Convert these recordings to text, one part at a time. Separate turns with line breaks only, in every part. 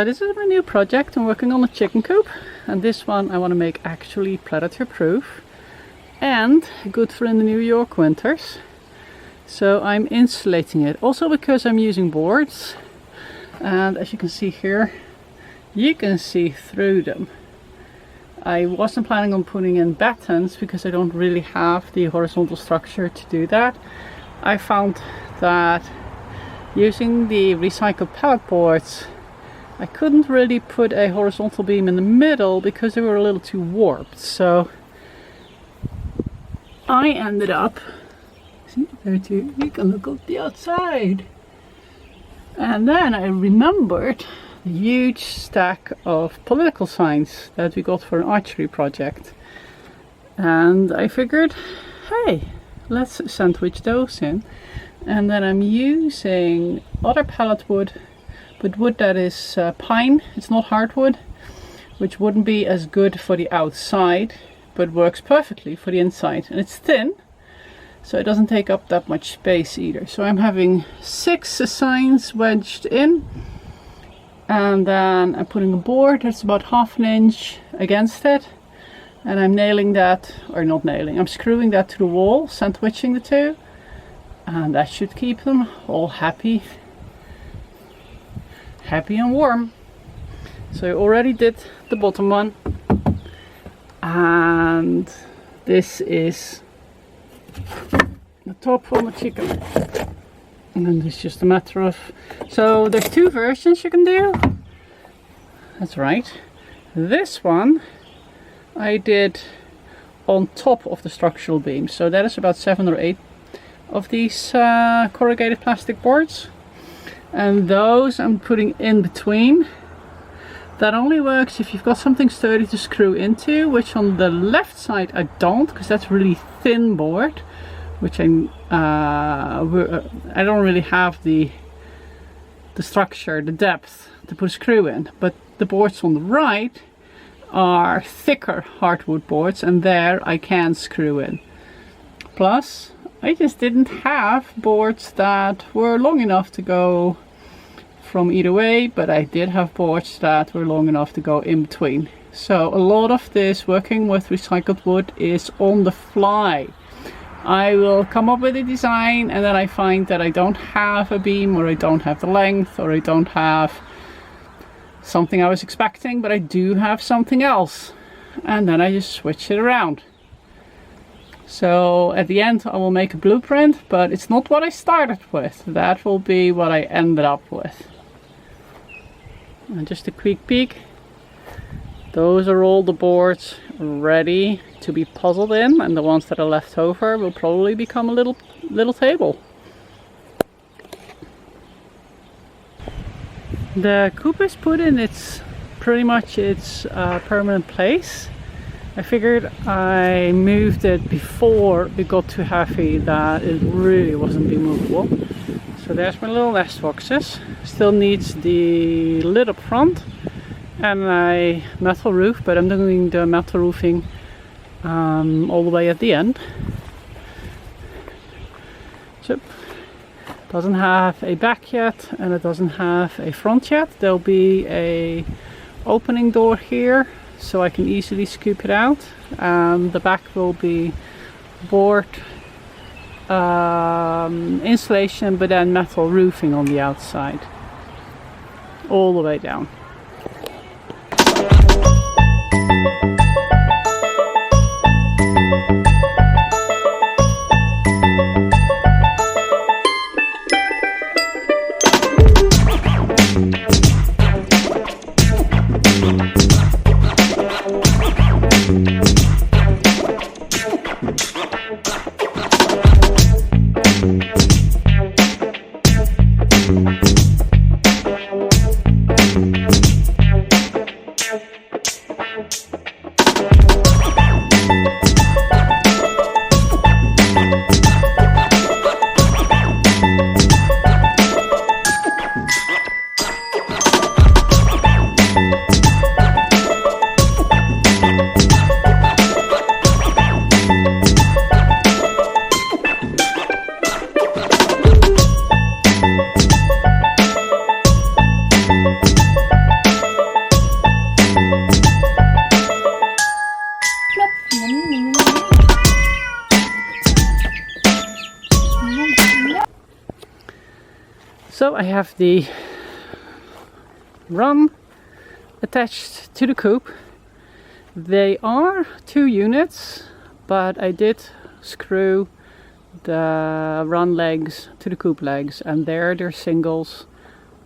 So this is my new project. I'm working on a chicken coop, and this one I want to make actually predator proof and good for in the New York winters. So I'm insulating it, also because I'm using boards, and as you can see here, you can see through them. I wasn't planning on putting in battens because I don't really have the horizontal structure to do that. I found that using the recycled pallet boards, I couldn't really put a horizontal beam in the middle because they were a little too warped. So I ended up, see there too, you can look up the outside. And then I remembered the huge stack of political signs that we got for an archery project. And I figured, hey, let's sandwich those in. And then I'm using other pallet wood, but wood that is pine. It's not hardwood, which wouldn't be as good for the outside, but works perfectly for the inside. And it's thin, so it doesn't take up that much space either. So I'm having 6 signs wedged in, and then I'm putting a board that's about 1/2 inch against it, and I'm nailing that, or not nailing, I'm screwing that to the wall, sandwiching the two, and that should keep them all happy and warm. So I already did the bottom one, and this is the top for my chicken. And then it's just a matter of, so there's 2 versions you can do. That's right. This one I did on top of the structural beam. So that is about 7 or 8 of these corrugated plastic boards. And those I'm putting in between. That only works if you've got something sturdy to screw into, which on the left side I don't, because that's really thin board, which I don't really have the structure, the depth to put a screw in. But the boards on the right are thicker hardwood boards, and there I can screw in. Plus, I just didn't have boards that were long enough to go from either way, but I did have boards that were long enough to go in between. So a lot of this working with recycled wood is on the fly. I will come up with a design, and then I find that I don't have a beam, or I don't have the length, or I don't have something I was expecting, but I do have something else, and then I just switch it around. So at the end I will make a blueprint, but it's not what I started with. That will be what I ended up with. And just a quick peek. Those are all the boards ready to be puzzled in, and the ones that are left over will probably become a little table. The coop is put in its pretty much its permanent place. I figured I moved it before it got too heavy that it really wasn't removable. So there's my little nest boxes. Still needs the lid up front and a metal roof, but I'm doing the metal roofing all the way at the end. So doesn't have a back yet, and it doesn't have a front yet. There'll be a opening door here, so I can easily scoop it out. The back will be board insulation, but then metal roofing on the outside, all the way down. So I have the run attached to the coop. They are 2 units, but I did screw the run legs to the coop legs, and they're singles.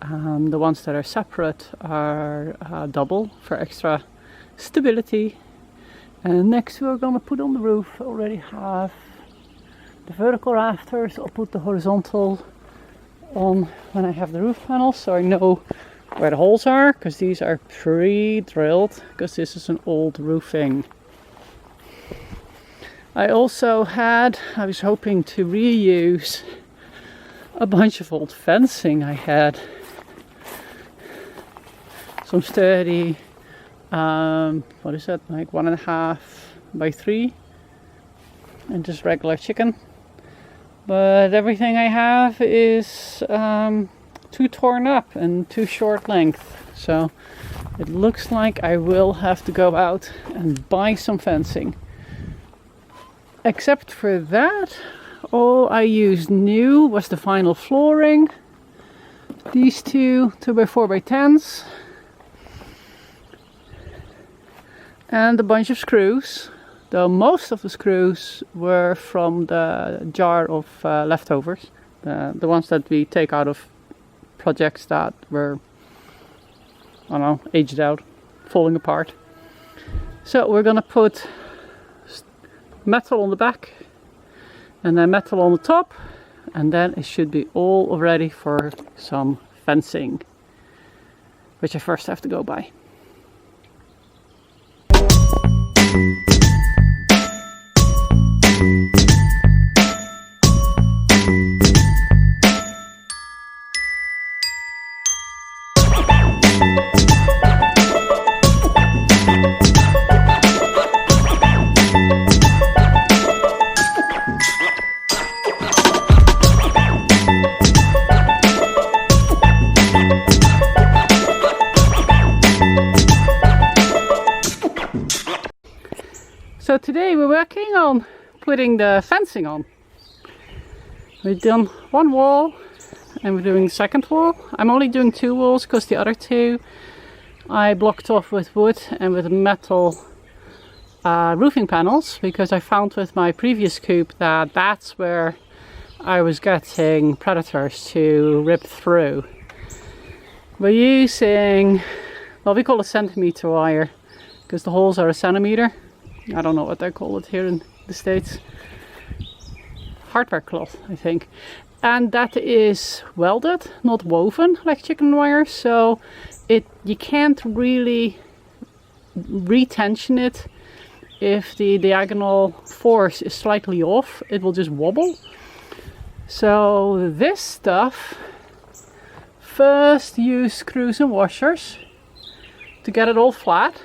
The ones that are separate are double for extra stability. And next we're gonna put on the roof. I already have the vertical rafters. I'll put the horizontal on when I have the roof panels, so I know where the holes are, because these are pre-drilled, because this is an old roofing. I also I was hoping to reuse a bunch of old fencing I had. Some sturdy, what is that, like 1.5 by 3, and just regular chicken. But everything I have is too torn up and too short length. So it looks like I will have to go out and buy some fencing. Except for that, all I used new was the vinyl flooring. These 2 2x4x10s. And a bunch of screws. Though most of the screws were from the jar of leftovers. The ones that we take out of projects that were, I don't know, aged out, falling apart. So we're gonna put metal on the back and then metal on the top, and then it should be all ready for some fencing, which I first have to go buy. So today we're working on putting the fencing on. We've done 1 wall and we're doing the second wall. I'm only doing 2 walls because the other 2 I blocked off with wood and with metal roofing panels, because I found with my previous coop that that's where I was getting predators to rip through. We're using, well, we call it centimeter wire because the holes are 1 centimeter. I don't know what they call it here in the States. Hardware cloth, I think. And that is welded, not woven like chicken wire, so you can't really retension it. If the diagonal force is slightly off, it will just wobble. So this stuff, first use screws and washers to get it all flat.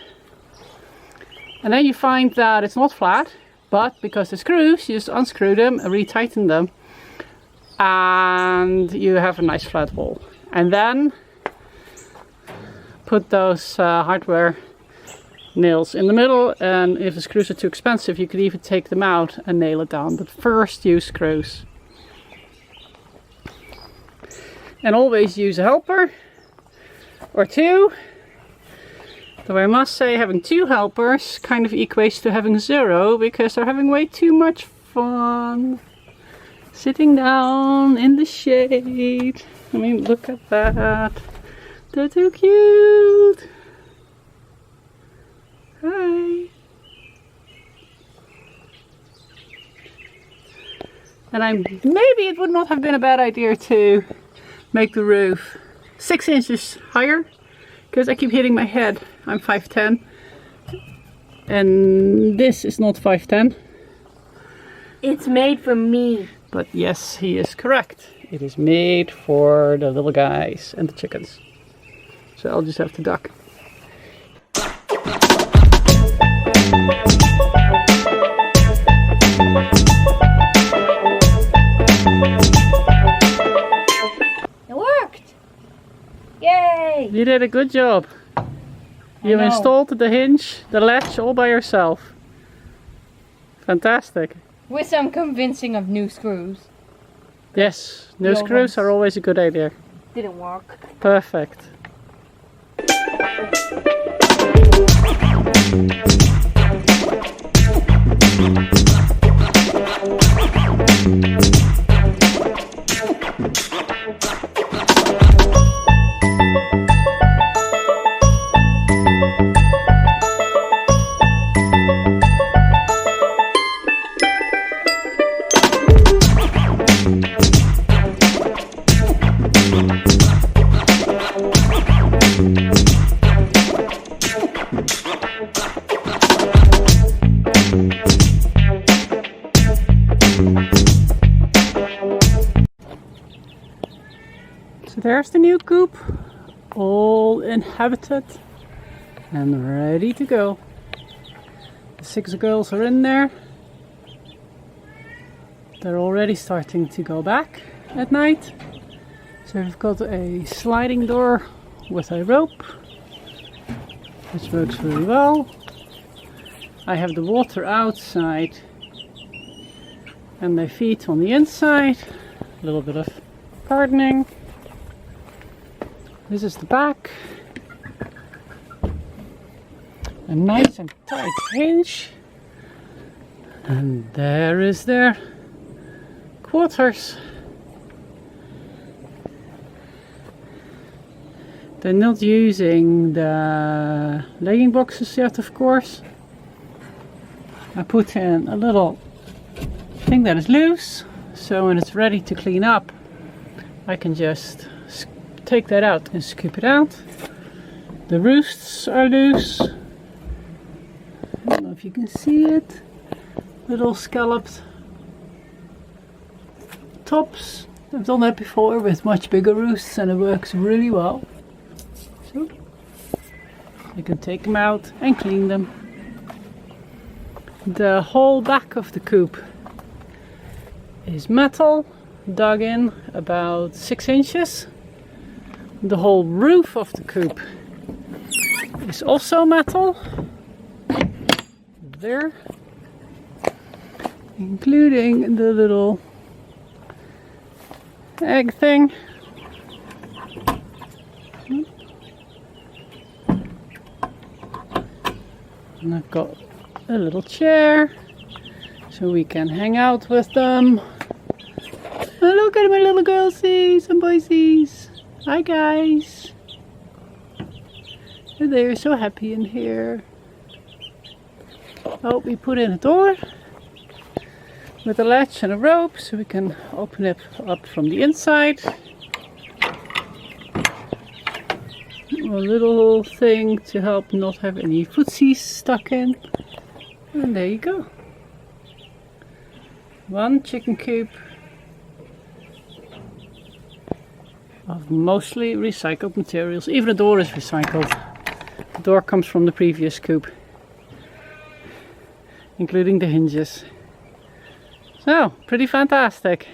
And then you find that it's not flat, but because the screws, you just unscrew them and retighten them, and you have a nice flat wall. And then put those hardware nails in the middle, and if the screws are too expensive, you could even take them out and nail it down. But first use screws. And always use a helper or 2. Though I must say having 2 helpers kind of equates to having 0, because they're having way too much fun sitting down in the shade. I mean, look at that. They're too cute. Hi. And maybe it would not have been a bad idea to make the roof 6 inches higher, because I keep hitting my head. I'm 5'10", and this is not 5'10".
It's made for me.
But yes, he is correct. It is made for the little guys and the chickens. So I'll just have to duck.
It worked! Yay!
You did a good job. You installed the hinge, the latch all by yourself. Fantastic.
With some convincing of new screws.
Yes, new screws are always a good idea.
Didn't work.
Perfect. So there's the new coop, all inhabited and ready to go. The 6 girls are in there. They're already starting to go back at night. So we've got a sliding door with a rope, which works really well. I have the water outside and they feed on the inside. A little bit of gardening. This is the back. A nice and tight hinge. And there is their quarters. They're not using the laying boxes yet, of course. I put in a little thing that is loose, so when it's ready to clean up, I can just take that out and scoop it out. The roosts are loose. I don't know if you can see it. Little scalloped tops. I've done that before with much bigger roosts and it works really well. So you can take them out and clean them. The whole back of the coop is metal, dug in about 6 inches. The whole roof of the coop is also metal. There. Including the little egg thing. And I've got a little chair so we can hang out with them. Oh, look at my little girlsies and boysies. Hi guys. They're so happy in here. Oh, we put in a door with a latch and a rope so we can open it up from the inside. A little thing to help not have any footsies stuck in. And there you go. One chicken coop of mostly recycled materials. Even the door is recycled. The door comes from the previous coop, including the hinges. So, pretty fantastic.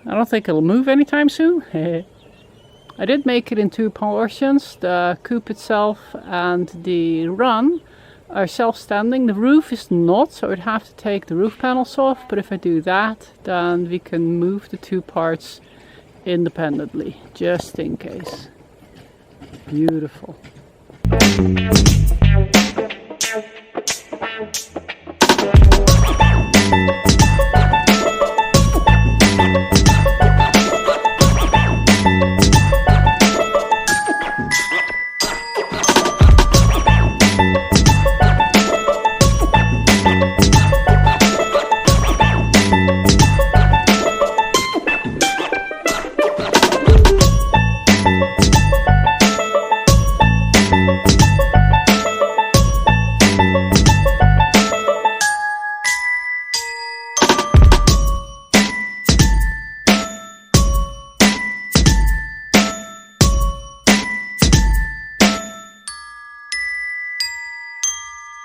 I don't think it'll move anytime soon. I did make it in 2 portions. The coop itself and the run are self-standing. The roof is not, so I'd have to take the roof panels off. But if I do that, then we can move the 2 parts independently, just in case. Beautiful.